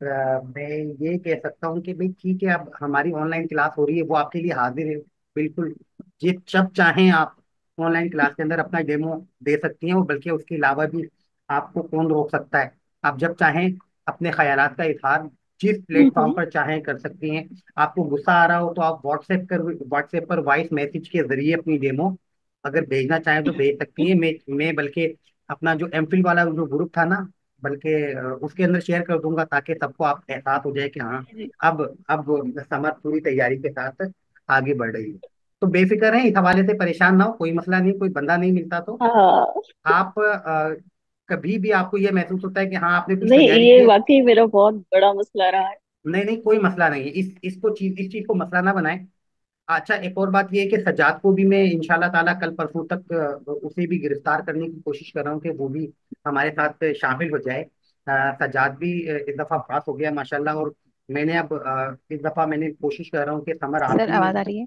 Speaker 1: भाई मैं ये कह सकता हूँ कि भाई ठीक है, अब हमारी ऑनलाइन क्लास हो रही है, वो आपके लिए हाजिर है, बिल्कुल। ये जब चाहें आप ऑनलाइन क्लास के अंदर अपना डेमो दे सकती हैं, और बल्कि उसके अलावा भी आपको कौन रोक सकता है। आप जब चाहें अपने ख्यालात का इजहार जिस प्लेटफॉर्म
Speaker 3: हम्म।
Speaker 1: पर चाहें कर सकती हैं। आपको गुस्सा आ रहा हो तो आप व्हाट्सएप पर वॉइस मैसेज के जरिए अपनी डेमो अगर भेजना चाहें तो भेज सकती हैं। मैं बल्कि अपना जो एमफिल वाला जो ग्रुप था ना, बल्कि उसके अंदर शेयर कर दूंगा, ताकि सबको आप एहसास हो जाए कि हाँ,
Speaker 3: जी।
Speaker 1: अब समर पूरी तैयारी के साथ आगे बढ़ रही है। तो बेफिक्र है, इस हवाले से परेशान ना हो, कोई मसला नहीं, कोई बंदा नहीं मिलता तो
Speaker 3: हाँ।
Speaker 1: आप कभी भी आपको ये महसूस होता है कि हाँ आपने कुछ
Speaker 3: नहीं,
Speaker 1: तैयारी
Speaker 3: ये
Speaker 1: की है।
Speaker 3: वाकई मेरा बहुत बड़ा मसला रहा है।
Speaker 1: नहीं नहीं, कोई मसला नहीं है, इस चीज को मसला ना बनाए। अच्छा, एक और बात ये है कि सज्जाद को भी मैं इंशाल्लाह ताला कल परसों तक उसे भी गिरफ्तार करने की कोशिश कर रहा हूँ कि वो भी हमारे साथ शामिल हो जाए। सज्जाद भी इस दफा पास हो गया माशाल्लाह। और मैंने अब इस दफा मैंने कोशिश कर रहा हूँ कि समर
Speaker 2: सर
Speaker 1: आखिरी में।
Speaker 2: आवाज आ रही है?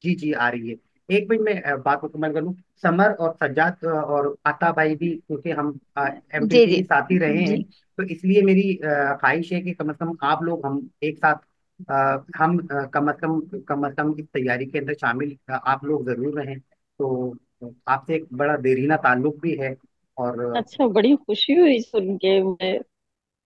Speaker 1: जी जी आ रही है। एक मिनट में बात मुकम्मल कर लूँ। समर और सज्जाद और आता भाई भी, क्योंकि हम एमफिल
Speaker 2: जी
Speaker 1: के
Speaker 2: जी
Speaker 1: ही साथी रहे हैं,
Speaker 2: जी।
Speaker 1: तो इसलिए मेरी ख्वाहिश है कि कम से कम आप लोग हम एक साथ हम कम से कम इस तैयारी के अंदर शामिल आप लोग जरूर रहें। तो आपसे एक बड़ा देरीना ताल्लुक भी है। और
Speaker 3: अच्छा, बड़ी खुशी हुई सुन के। मैं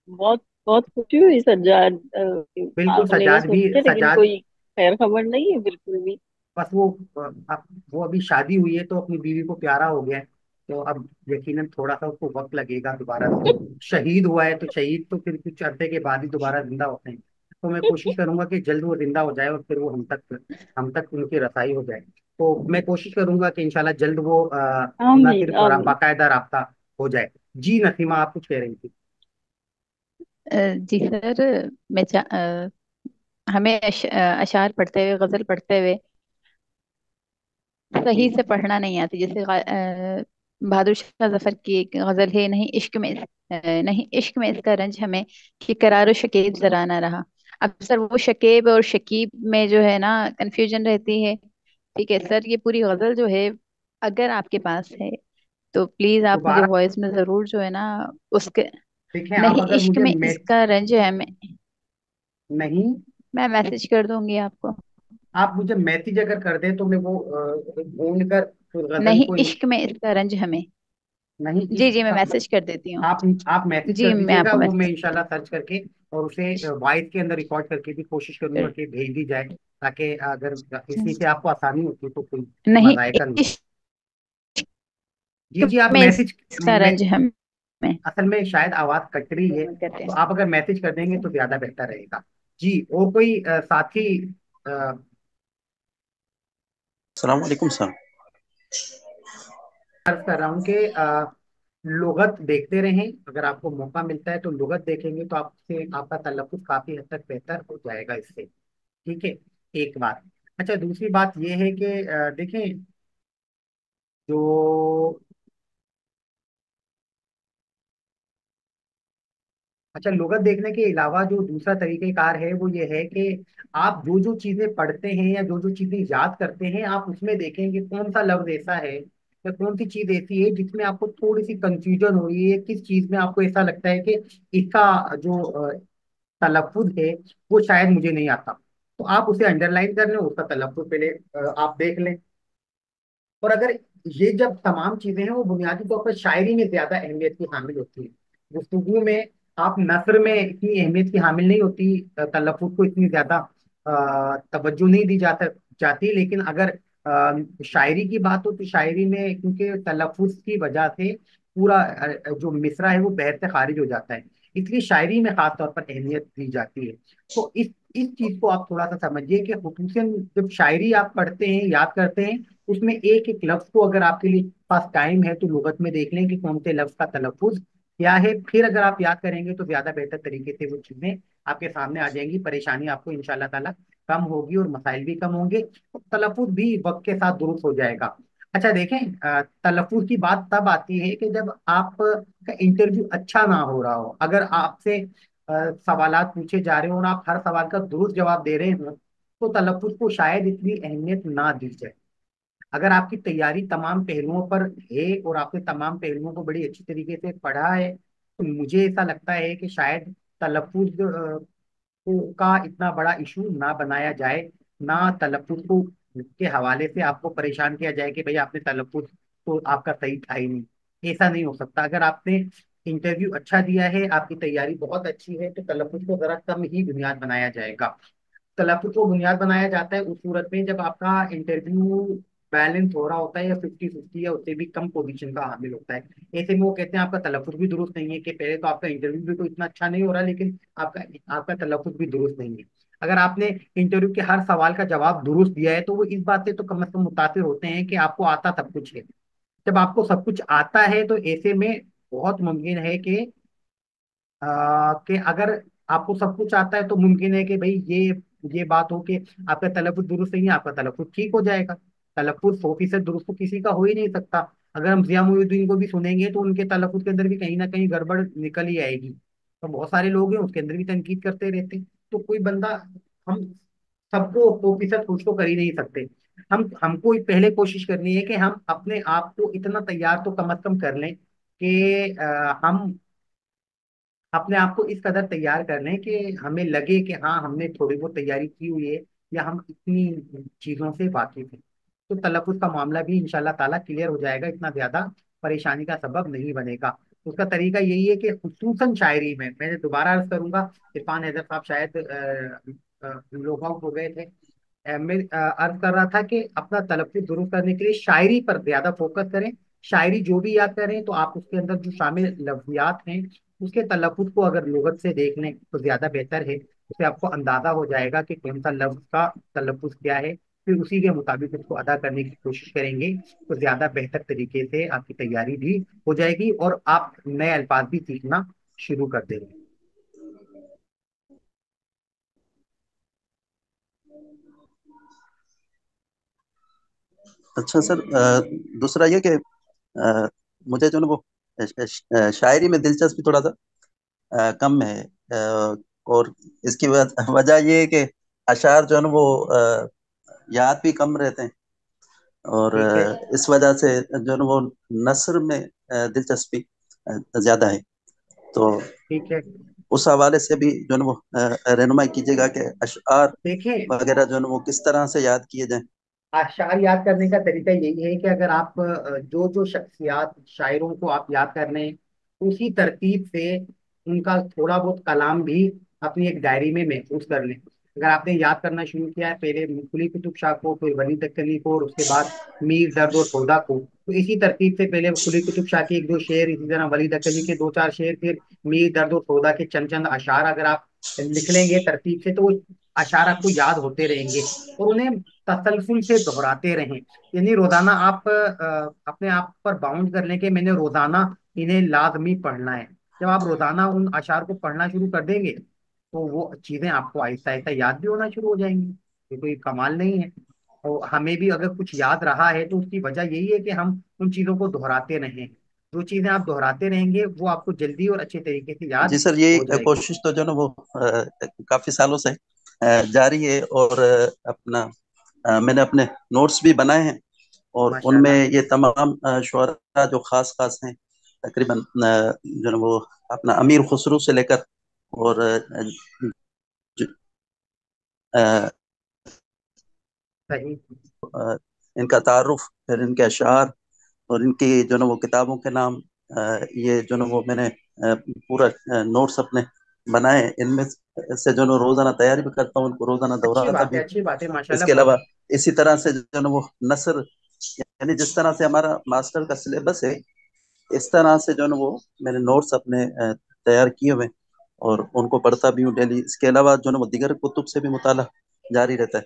Speaker 3: बहुत बहुत खुशी हुई सज्जाद
Speaker 1: बिल्कुल
Speaker 3: मामले में
Speaker 1: सज्जाद भी,
Speaker 3: सुन के, लेकिन
Speaker 1: सज्जाद
Speaker 3: कोई खैर खबर नहीं है बिल्कुल भी।
Speaker 1: बस वो अभी शादी हुई है तो अपनी बीवी को प्यारा हो गया है। तो अब यकीनन थोड़ा सा उसको वक्त लगेगा दोबारा से। शहीद हुआ है तो शहीद तो फिर कुछ अरसे के बाद ही दोबारा जिंदा होते हैं। तो मैं कोशिश करूंगा कि जल्द वो जिंदा हो जाए और फिर वो हम तक उनकी रसाई हो जाए। तो मैं कोशिश करूंगा कि इंशाल्लाह जल्द वो न
Speaker 3: आमीन
Speaker 1: सिर्फ
Speaker 3: आमीन।
Speaker 1: बाकायदा राब्ता हो जाए। जी नसीमा, आप कुछ कह रही थी?
Speaker 2: जी सर, हमें अशार पढ़ते हुए, गजल पढ़ते हुए सही
Speaker 1: जी।
Speaker 2: से पढ़ना नहीं आती। जैसे बहादुर शाह जफर की एक गजल है, नहीं इश्क में इसका रंज हमें, कि करारो शकीब जरा ना रहा। अब सर वो शकीब और शकीब में जो है ना कंफ्यूजन रहती है। ठीक है सर, ये पूरी गजल जो है, अगर आपके पास है तो प्लीज आप मुझे
Speaker 1: दोबारा
Speaker 2: वॉइस में जरूर जो है ना उसके,
Speaker 1: देखें, आप
Speaker 2: नहीं
Speaker 1: अगर
Speaker 2: इश्क
Speaker 1: मुझे
Speaker 2: में इसका रंज है हमें,
Speaker 1: नहीं,
Speaker 2: मैं मैसेज कर दूंगी आपको।
Speaker 1: आप मुझे मैसेज अगर कर दें तो मैं वो ढूंढ कर उस गजल
Speaker 2: नहीं
Speaker 1: को
Speaker 2: इश्क में इसका रंज हमें।
Speaker 1: नहीं
Speaker 2: जी
Speaker 1: इश्क
Speaker 2: जी, मैं
Speaker 1: का।
Speaker 2: मैसेज कर देती हूँ।
Speaker 1: आप मैसेज
Speaker 2: जी
Speaker 1: कर
Speaker 2: मैं
Speaker 1: दीजिएगा,
Speaker 2: आपको
Speaker 1: वो मैं
Speaker 2: मैसेज
Speaker 1: इंशाल्लाह सर्च करके और उसे वॉइस के अंदर रिकॉर्ड करके भी कोशिश करूंगा
Speaker 2: कर,
Speaker 1: कि भेज दी जाए, ताकि अगर इसी से आपको आसानी होती तो कोई
Speaker 2: नहीं
Speaker 1: मजायका नहीं।
Speaker 2: इश्क
Speaker 1: जी जी, आप
Speaker 2: में
Speaker 1: मैसेज
Speaker 2: इसका
Speaker 1: मैं
Speaker 2: रंज हमें।
Speaker 1: असल में शायद आवाज कट रही है,
Speaker 2: करते
Speaker 1: तो
Speaker 2: हैं।
Speaker 1: आप अगर मैसेज कर देंगे तो ज्यादा बेहतर रहेगा। जी, और कोई साथी?
Speaker 4: अस्सलाम वालेकुम सर।
Speaker 1: अर्ज कर रहा हूँ कि लुगत देखते रहें, अगर आपको मौका मिलता है तो लुगत देखेंगे तो आपसे आपका तलफ़ुज़ काफी हद तक बेहतर हो जाएगा इससे। ठीक है, एक बात। अच्छा, दूसरी बात यह है कि देखें, जो अच्छा, लुगत देखने के अलावा जो दूसरा तरीक़ेकार है वो ये है कि आप जो जो चीजें पढ़ते हैं या जो जो चीजें याद करते हैं, आप उसमें देखेंगे कौन सा लफ्ज ऐसा है या कौन सी चीज ऐसी है जिसमें आपको थोड़ी सी कंफ्यूजन हो रही है, किस चीज में आपको ऐसा लगता है कि इसका जो तलफ्फुज है वो शायद मुझे नहीं आता। तो आप उसे अंडरलाइन कर लें, उसका तलफ्फुज पहले आप देख लें। और अगर ये जब तमाम चीजें हैं वो बुनियादी तौर पर शायरी में ज्यादा अहमियत की हामिल होती है, गुफ्तगू में आप नस्र में इतनी अहमियत की हामिल नहीं होती, तलफ्फुज को इतनी ज्यादा तवज्जो नहीं दी जाती। लेकिन अगर शायरी की बात हो तो शायरी में क्योंकि तलफ्फुज की वजह से पूरा जो मिसरा है वो बहर से खारिज हो जाता है, इसलिए शायरी में खास तौर पर अहमियत दी जाती है। तो इस चीज को आप थोड़ा सा समझिए कि खुसूसन जब शायरी आप पढ़ते हैं, याद करते हैं, उसमें एक एक लफ्ज को अगर आपके लिए पास टाइम है तो लुगत में देख लें कि कौन से लफ्ज का तलफ्फुज क्या है। फिर अगर आप याद करेंगे तो ज्यादा बेहतर तरीके से वो चीजें आपके सामने आ जाएंगी, परेशानी आपको इंशाल्लाह ताला कम होगी और मसाइल भी कम होंगे, और तलफ्फुज भी वक्त के साथ दुरुस्त हो जाएगा। अच्छा देखें, तलफ्फुज की बात तब आती है कि जब आपका इंटरव्यू अच्छा ना हो रहा हो। अगर आपसे सवालात पूछे जा रहे हो और आप हर सवाल का दुरुस्त जवाब दे रहे हो तो तलफ्फुज को शायद इतनी अहमियत ना दी जाए। अगर आपकी तैयारी तमाम पहलुओं पर है और आपने तमाम पहलुओं को बड़ी अच्छी तरीके से पढ़ा है तो मुझे ऐसा लगता है कि शायद तलफ्फुज का इतना बड़ा इशू ना बनाया जाए, ना तलफ्फुज को के हवाले से आपको परेशान किया जाए कि भाई आपने तलफ्फुज तो आपका सही था ही नहीं। ऐसा नहीं हो सकता। अगर आपने इंटरव्यू अच्छा दिया है, आपकी तैयारी बहुत अच्छी है, तो तलफ्फुज को जरा कम ही बुनियाद बनाया जाएगा। तलफ्फुज को बुनियाद बनाया जाता है उस सूरत में जब आपका इंटरव्यू बैलेंस हो रहा होता है या 50-50 या उससे भी कम पोजीशन का हामिल होता है। ऐसे में वो कहते हैं आपका तलफ्फुज भी दुरुस्त नहीं है, कि पहले तो आपका इंटरव्यू भी तो इतना अच्छा नहीं हो रहा लेकिन आपका आपका तलफ्फुज भी दुरुस्त नहीं है। अगर आपने इंटरव्यू के हर सवाल का जवाब दुरुस्त दिया है तो वो इस बात से तो कम से कम मुतासिर होते हैं कि आपको आता सब कुछ है। जब आपको सब कुछ आता है तो ऐसे में बहुत मुमकिन है कि अगर आपको सब कुछ आता है तो मुमकिन है कि भाई ये बात हो कि आपका तलफ्फुज दुरुस्त नहीं है, आपका तलफ्फुज ठीक हो जाएगा। तलफ्फुज 100% दुरुस्त तो किसी का हो ही नहीं सकता। अगर हम जिया मोइनुद्दीन को भी सुनेंगे तो उनके तलफ्फुज के अंदर भी कहीं ना कहीं गड़बड़ निकल ही आएगी। तो बहुत सारे लोग हैं उसके अंदर भी तनकीद करते रहते हैं। तो कोई बंदा, हम सबको 100% खुश तो कर ही नहीं सकते। हमको पहले कोशिश करनी है कि हम अपने आप को इतना तैयार तो कम अज कम कर लें कि हम अपने आप को इस कदर तैयार कर लें कि हमें लगे कि हाँ हमने थोड़ी बहुत तैयारी की हुई है या हम इतनी चीजों से वाकिफ हैं। तो तलफ्फुज का मामला भी इंशाल्लाह ताला क्लियर हो जाएगा, इतना ज्यादा परेशानी का सबब नहीं बनेगा। उसका तरीका यही है कि खुसूसन शायरी में, मैं दोबारा अर्ज करूंगा, इरफान हैदर साहब शायद लॉग आउट हो गए थे। मैं अर्ज कर रहा था कि अपना तलफ्फुज दुरुस्त करने के लिए शायरी पर ज्यादा फोकस करें। शायरी जो भी याद करें तो आप उसके अंदर जो शामिल लफ्जियात हैं उसके तलफ्फुज को अगर लुगत से देख लें तो ज्यादा बेहतर है। उससे आपको अंदाजा हो जाएगा कि कौन सा लफ्ज का तलफ्फुज क्या है। फिर उसी के मुताबिक उसको अदा करने की कोशिश करेंगे तो ज्यादा बेहतर तरीके से आपकी तैयारी भी हो जाएगी और आप नए अल्फाज भी सीखना शुरू कर देंगे।
Speaker 4: अच्छा सर, दूसरा ये कि मुझे जो है ना वो शायरी में दिलचस्पी थोड़ा सा कम है। और इसकी वजह ये है कि अशार जो है ना वो याद भी कम रहते हैं। और
Speaker 1: ठीक है।
Speaker 4: इस वजह से जो है ना वो नस्र में दिलचस्पी ज्यादा है। तो
Speaker 1: ठीक है।
Speaker 4: उस हवाले से भी जो है ना वो रहनुमाई कीजिएगा कि अशआर
Speaker 1: देखें,
Speaker 4: वगैरह जो है ना वो किस तरह से याद किए जाएं।
Speaker 1: अशार याद करने का तरीका यही है कि अगर आप जो जो शख्सियात शायरों को आप याद कर रहे हैं उसी तरतीब से उनका थोड़ा बहुत कलाम भी अपनी एक डायरी में महफूज कर लें। अगर आपने याद करना शुरू किया है पहले कुली कुतुब शाह को, फिर वली दक्कनी को, और उसके बाद मीर दर्द और सौदा को, तो इसी तरतीब से पहले कुली कुतुब शाह के एक दो शेर, इसी तरह वली दक्कनी के दो चार शेर, फिर मीर दर्द और सौदा के चंद चंद अशार अगर आप लिख लेंगे तरतीब से तो वो अशार आपको याद होते रहेंगे। और उन्हें तसलसल से दोहराते रहें। यानी रोजाना आप अपने आप पर बाउंड कर लें कि मैंने रोजाना इन्हें लाजमी पढ़ना है। जब आप रोजाना उन अशार को पढ़ना शुरू कर देंगे तो वो चीजें आपको आहिस्ता आहिस्ता याद भी होना शुरू हो जाएंगी। ये कोई कमाल नहीं है। और हमें भी अगर कुछ याद रहा है तो उसकी वजह यही है कि हम उन चीजों को दोहराते रहें। जो चीजें आप दोहराते रहेंगे वो आपको जल्दी और अच्छे तरीके से
Speaker 4: जी
Speaker 1: याद
Speaker 4: सर, ये
Speaker 1: हो जाएगी।
Speaker 4: कोशिश तो जो है ना वो काफी सालों से जारी है। और अपना मैंने अपने नोट्स भी बनाए हैं और उनमें
Speaker 1: माशाल्लाह।
Speaker 4: ये तमाम शुअरा जो खास खास हैं तकरीबन जो है ना वो अपना अमीर खुसरो से लेकर और ज- अ,
Speaker 1: सही।
Speaker 4: अ, इनका तारुफ, फिर इनके अशार और इनकी जो ना वो किताबों के नाम, ये जो ना वो मैंने पूरा नोट्स अपने बनाए हैं। इनमें से जो ना रोजाना तैयारी भी करता हूँ, उनको रोजाना दोहराता भी हूँ।
Speaker 1: अच्छी बात है माशाल्लाह,
Speaker 4: इसके
Speaker 1: बहुत।
Speaker 4: अलावा इसी तरह से जो ना वो नसर, यानी जिस तरह से हमारा मास्टर का सिलेबस है इस तरह से जो है ना वो मैंने नोट्स अपने तैयार किए हुए हैं और उनको पढ़ता भी हूँ डेली। इसके अलावा जो है ना वो दीगर कुतुब से भी मुताला जारी रहता है।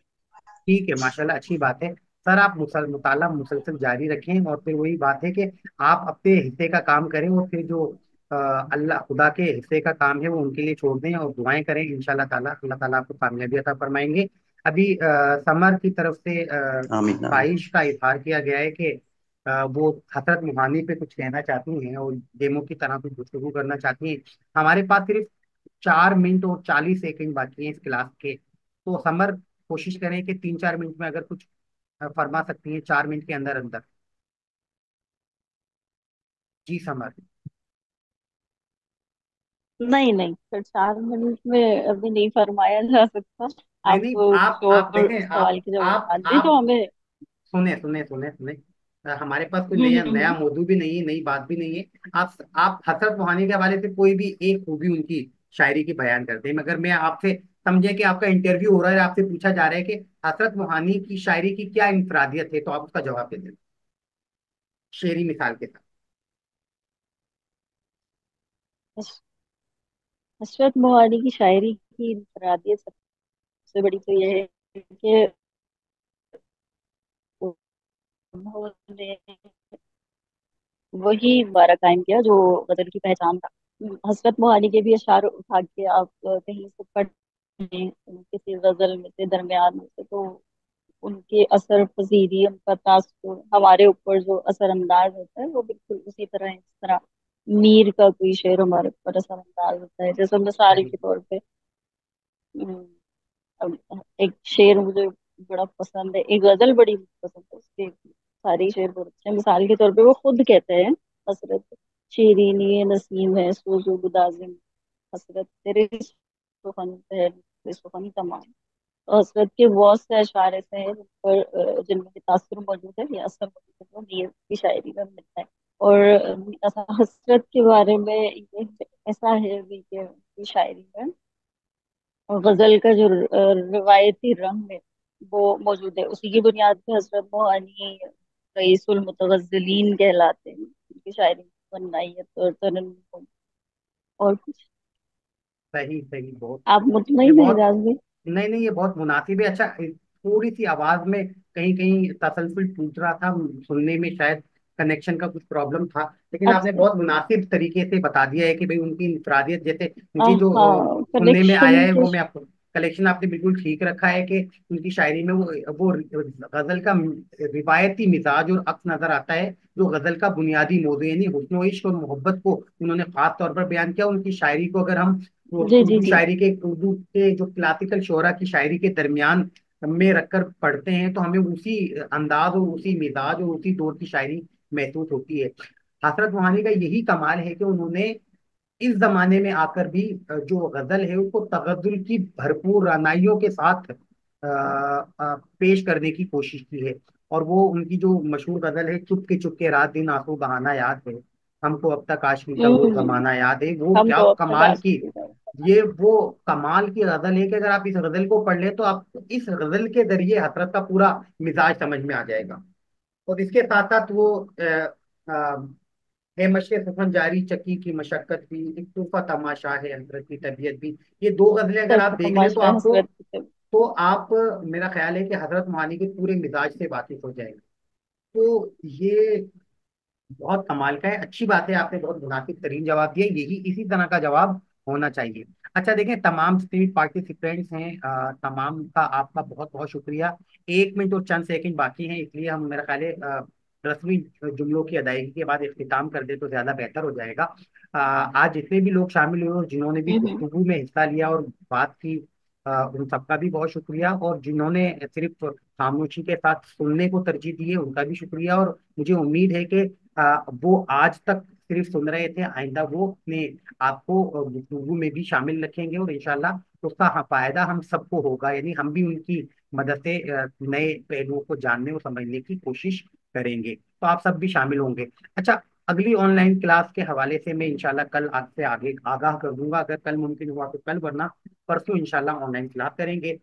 Speaker 1: ठीक है माशाल्लाह, अच्छी बात है। सर आप मुताला मुसलसल जारी रखें, और फिर वही बात है कि आप अपने हिस्से का काम करें, और फिर जो अल्लाह खुदा के हिस्से का काम है वो उनके लिए छोड़ दें, और दुआएं करें। इंशाल्लाह ताला अल्लाह ताला आपको कामयाबी अता फरमाएंगे। अभी समर की तरफ से
Speaker 4: आमीन आमीन।
Speaker 1: ख्वाहिश का इजहार किया गया है कि वो हजरत मुहानी पे कुछ कहना चाहती हैं, और डेमो की तरह कुछ गुफ्तगू करना चाहती हैं। हमारे पास सिर्फ 4 मिनट और 40 सेकंड बाकी हैं इस क्लास के, तो समर कोशिश करें कि 3-4 मिनट में अगर कुछ फरमा सकती हैं, 4 मिनट के अंदर अंदर। जी समर।
Speaker 3: नहीं नहीं सर, 4 मिनट में अभी नहीं फरमाया जा सकता।
Speaker 1: नहीं
Speaker 3: आप
Speaker 1: नहीं,
Speaker 3: कुछ
Speaker 1: आप
Speaker 3: और
Speaker 1: देखें,
Speaker 3: सवाल के जवाब दें
Speaker 1: आप
Speaker 3: जो हमें।
Speaker 1: सुने सुने सुने सुने। हमारे पास कोई
Speaker 3: हम्म
Speaker 1: नया
Speaker 3: हम्म
Speaker 1: नया
Speaker 3: हम्म।
Speaker 1: मौजू भी नहीं है, नई बात भी नहीं है। आप हसरत मोहानी के हवाले से कोई भी एक खूबी उनकी शायरी की बयान करते हैं, मगर मैं आपसे, समझे कि आपका इंटरव्यू हो रहा है, आपसे पूछा जा रहा है कि हसरत मोहानी की शायरी की क्या इंफरादियत है, तो आप उसका जवाब दे दें शेरी मिसाल के साथ।
Speaker 3: हसरत मोहानी की शायरी की इंफरादियत सबसे बड़ी तो यह है कि उन्होंने वही बारा कायम किया जो गजल की पहचान था। हसरत मोहानी के भी अशार उठा के आप कहीं से पढ़ लें किसी गजल में से, दरमियान में से, तो उनके असर पजीरी, उनका तासुर हमारे ऊपर जो असर अंदाज होता है वो बिल्कुल उसी तरह है, जिस तरह मीर का कोई शेर हमारे ऊपर असर अंदाज होता है। जैसे मिसाल
Speaker 1: सही।
Speaker 3: के तौर पे अब एक शेर मुझे बड़ा पसंद है, एक गजल बड़ी पसंद है उसके, सारे शेर बहुत अच्छे हैं। मिसाल के तौर पे वो खुद कहते हैं, हसरत शीरीनी नसीम है सोजो गुदाजिम, हसरत तेरे सुखन पहल सुखन तमाम। तो हसरत के बहुत से अशार ऐसे हैं जिन पर जिनमें भी तासुर मौजूद है या असर मौजूद है, वो मीर की शायरी में मिलता है। और हसरत के बारे में ये ऐसा है भी कि उनकी शायरी में और गजल का जो रिवायती रंग है वो मौजूद है। उसी की बुनियाद पे हजरत मोहानी रईसुल मुतगज्जिलीन कहलाते हैं। उनकी शायरी में वन्नायत और तरन्नुम और कुछ।
Speaker 1: सही सही, बहुत
Speaker 3: आप
Speaker 1: ये
Speaker 3: मुतमईन है
Speaker 1: बहुत,
Speaker 3: इजाज में?
Speaker 1: नहीं नहीं, ये बहुत मुनासिब है। अच्छा, थोड़ी सी आवाज में कहीं कहीं तसलसल टूट रहा था, सुनने में शायद कनेक्शन का कुछ प्रॉब्लम था, लेकिन आपने
Speaker 3: अच्छा।
Speaker 1: बहुत मुनासिब तरीके से बता दिया है कि भाई उनकी इंफरादियत, जैसे मुझे जो
Speaker 3: हाँ,
Speaker 1: सुनने में आया
Speaker 3: कनेक्शन
Speaker 1: है
Speaker 3: के।
Speaker 1: वो मैं आपको, कलेक्शन आपने बिल्कुल ठीक रखा है कि उनकी शायरी में वो गजल का रिवायती मिजाज और अक्स नजर आता है, जो गजल का बुनियादी मौजू यानी हुस्न व इश्क और मोहब्बत को उन्होंने खास तौर पर बयान किया। उनकी शायरी को अगर हम वो
Speaker 3: जी जी जी।
Speaker 1: उर्दू के जो क्लासिकल शोरा की शायरी के दरमियान में रखकर पढ़ते हैं, तो हमें उसी अंदाज और उसी मिजाज और उसी दौर की शायरी महसूस होती है। हसरत मोहानी का यही कमाल है कि उन्होंने इस जमाने में आकर भी जो गजल है उसको तगद्दुल की भरपूर रानाइयों के साथ पेश करने की कोशिश की है। और वो उनकी जो मशहूर गजल है, चुप के रात दिन आंसू बहाना याद है, हमको अब तक आशिकी का वो
Speaker 3: हम्म।
Speaker 1: जमाना याद है, वो
Speaker 3: हम
Speaker 1: क्या
Speaker 3: तो अब तक
Speaker 1: कमाल की,
Speaker 3: आशिकी कर।
Speaker 1: ये वो कमाल की गजल है कि अगर आप इस गजल को पढ़ लें तो आप इस गजल के जरिए हसरत का पूरा मिजाज समझ में आ जाएगा। और इसके साथ साथ वो है मशक़ सुखन जारी चकी की मशक्कत भी, एक तूफा तमाशा है हसरत की तबीयत भी, ये दो गजलें अगर आप
Speaker 3: तोहफा
Speaker 1: देख लें तो
Speaker 3: तमाशा है
Speaker 1: आपको,
Speaker 3: हसरत की।
Speaker 1: तो आप, मेरा ख्याल है कि हजरत मानी के पूरे मिजाज से वाकिफ हो जाएंगे। तो ये बहुत कमाल का है, अच्छी बात है, आपने बहुत मुनासिब तरीन जवाब दिया, यही इसी तरह का जवाब होना चाहिए। अच्छा देखें, तमाम स्ट्रीट पार्टिसिपेंट्स हैं, तमाम का आपका बहुत बहुत शुक्रिया। 1 मिनट और चंद सेकंड बाकी हैं, इसलिए हम, मेरा ख्याल है रस्मी जुमलों की अदायगी के बाद इख्तिताम कर दे तो ज्यादा बेहतर हो जाएगा। आज जितने भी लोग शामिल हुए और जिन्होंने भी
Speaker 3: हम्म।
Speaker 1: गुफ्तगू में हिस्सा लिया और बात की, उन सबका भी बहुत शुक्रिया, और जिन्होंने सिर्फ खामोशी के साथ सुनने को तरजीह दी है उनका भी शुक्रिया। और मुझे उम्मीद है कि वो आज तक सिर्फ सुन रहे थे, आइंदा वो अपने आपको गुफ्तगू में भी शामिल रखेंगे, और इंशाल्लाह उसका फायदा हम सबको होगा, यानी हम भी उनकी मदद से नए पहलुओं को जानने और समझने की कोशिश करेंगे, तो आप सब भी शामिल होंगे। अच्छा, अगली ऑनलाइन क्लास के हवाले से मैं इंशाल्लाह कल आपसे आगे आगाह कर दूंगा, अगर कल मुमकिन हुआ तो कल, वरना परसों इंशाल्लाह ऑनलाइन क्लास करेंगे।